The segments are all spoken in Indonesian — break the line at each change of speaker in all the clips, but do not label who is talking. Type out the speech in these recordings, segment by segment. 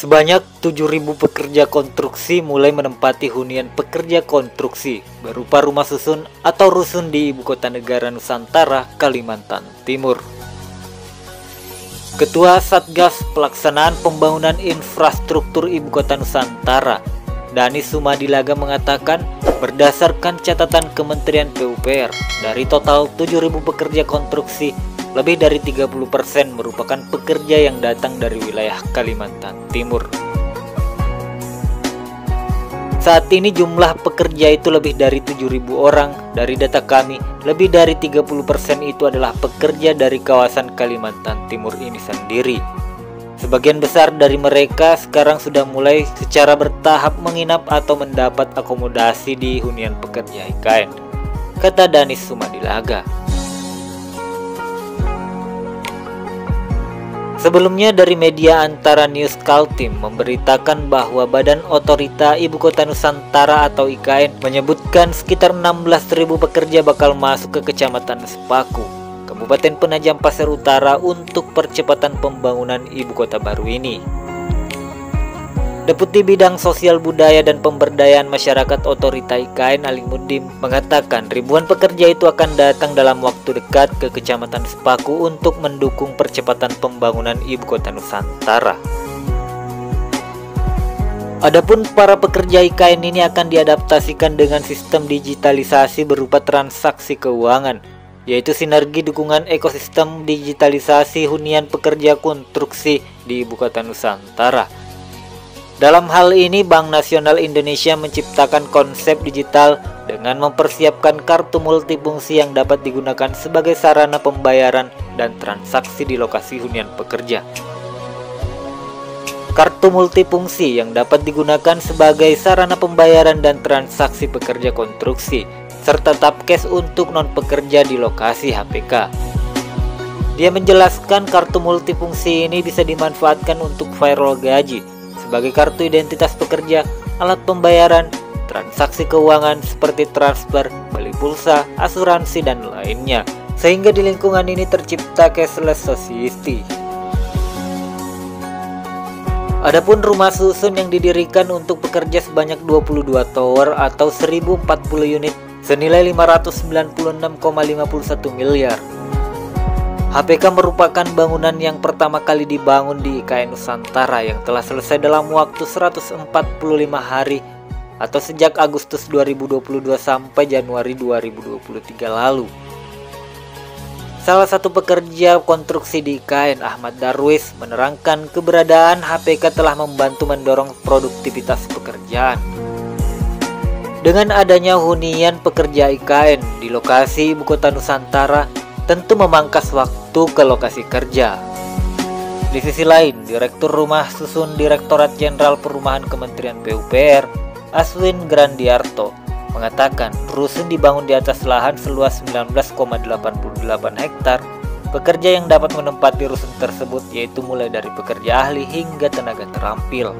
Sebanyak 7.000 pekerja konstruksi mulai menempati hunian pekerja konstruksi berupa rumah susun atau rusun di Ibu Kota Negara Nusantara, Kalimantan Timur. Ketua Satgas Pelaksanaan Pembangunan Infrastruktur Ibu Kota Nusantara, Danis Sumadilaga mengatakan, berdasarkan catatan Kementerian PUPR, dari total 7.000 pekerja konstruksi, lebih dari 30% merupakan pekerja yang datang dari wilayah Kalimantan Timur. Saat ini jumlah pekerja itu lebih dari 7.000 orang. Dari data kami, lebih dari 30% itu adalah pekerja dari kawasan Kalimantan Timur ini sendiri. Sebagian besar dari mereka sekarang sudah mulai secara bertahap menginap atau mendapat akomodasi di hunian pekerja IKN, kata Danis Sumadilaga. Sebelumnya dari media Antara News Kaltim memberitakan bahwa Badan Otorita Ibu Kota Nusantara atau IKN menyebutkan sekitar 16.000 pekerja bakal masuk ke Kecamatan Sepaku, Kabupaten Penajam Pasir Utara untuk percepatan pembangunan ibu kota baru ini. Deputi Bidang Sosial Budaya dan Pemberdayaan Masyarakat Otorita IKN Alimuddin mengatakan ribuan pekerja itu akan datang dalam waktu dekat ke Kecamatan Sepaku untuk mendukung percepatan pembangunan ibu kota Nusantara. Adapun para pekerja IKN ini akan diadaptasikan dengan sistem digitalisasi berupa transaksi keuangan, yaitu sinergi dukungan ekosistem digitalisasi hunian pekerja konstruksi di Ibu Kota Nusantara. Dalam hal ini, Bank Nasional Indonesia menciptakan konsep digital dengan mempersiapkan kartu multifungsi yang dapat digunakan sebagai sarana pembayaran dan transaksi di lokasi hunian pekerja. Kartu multifungsi yang dapat digunakan sebagai sarana pembayaran dan transaksi pekerja konstruksi, serta Tapkes untuk non-pekerja di lokasi HPK. Dia menjelaskan kartu multifungsi ini bisa dimanfaatkan untuk viral gaji, sebagai kartu identitas pekerja, alat pembayaran, transaksi keuangan seperti transfer, beli pulsa, asuransi, dan lainnya, sehingga di lingkungan ini tercipta cashless society. Adapun rumah susun yang didirikan untuk pekerja sebanyak 22 tower atau 1040 unit senilai 596,51 miliar. HPK merupakan bangunan yang pertama kali dibangun di IKN Nusantara yang telah selesai dalam waktu 145 hari atau sejak Agustus 2022 sampai Januari 2023 lalu. Salah satu pekerja konstruksi di IKN, Ahmad Darwis, menerangkan keberadaan HPK telah membantu mendorong produktivitas pekerjaan. Dengan adanya hunian pekerja IKN di lokasi Ibu Kota Nusantara, tentu memangkas waktu ke lokasi kerja. Di sisi lain, Direktur Rumah Susun Direktorat Jenderal Perumahan Kementerian PUPR, Aswin Grandiarto, mengatakan rusun dibangun di atas lahan seluas 19,88 hektar. Pekerja yang dapat menempati rusun tersebut yaitu mulai dari pekerja ahli hingga tenaga terampil.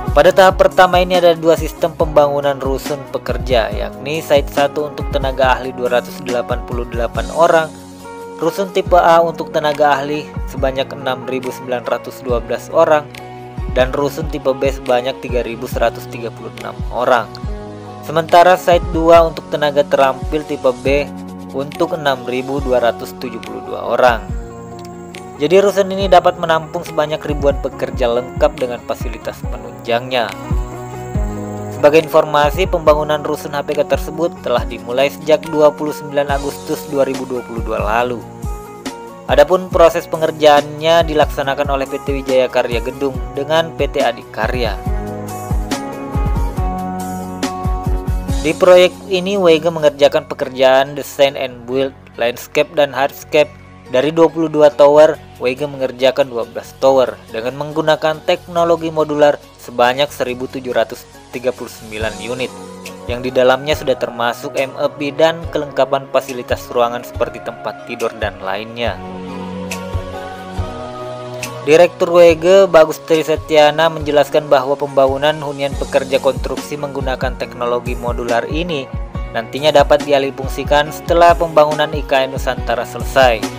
Pada tahap pertama ini ada dua sistem pembangunan rusun pekerja, yakni site 1 untuk tenaga ahli 288 orang, rusun tipe A untuk tenaga ahli sebanyak 6.912 orang, dan rusun tipe B sebanyak 3.136 orang. Sementara site 2 untuk tenaga terampil tipe B untuk 6.272 orang. Jadi rusun ini dapat menampung sebanyak ribuan pekerja lengkap dengan fasilitas penunjangnya. Sebagai informasi, pembangunan rusun HPK tersebut telah dimulai sejak 29 Agustus 2022 lalu. Adapun proses pengerjaannya dilaksanakan oleh PT Wijaya Karya Gedung dengan PT Adikarya. Di proyek ini, WEGA mengerjakan pekerjaan desain and build, landscape dan hardscape. Dari 22 tower, WEGA mengerjakan 12 tower dengan menggunakan teknologi modular sebanyak 1.739 unit, yang di dalamnya sudah termasuk MEP dan kelengkapan fasilitas ruangan seperti tempat tidur dan lainnya. Direktur WEGA Bagus Trisetyana menjelaskan bahwa pembangunan hunian pekerja konstruksi menggunakan teknologi modular ini nantinya dapat dialihfungsikan setelah pembangunan IKN Nusantara selesai.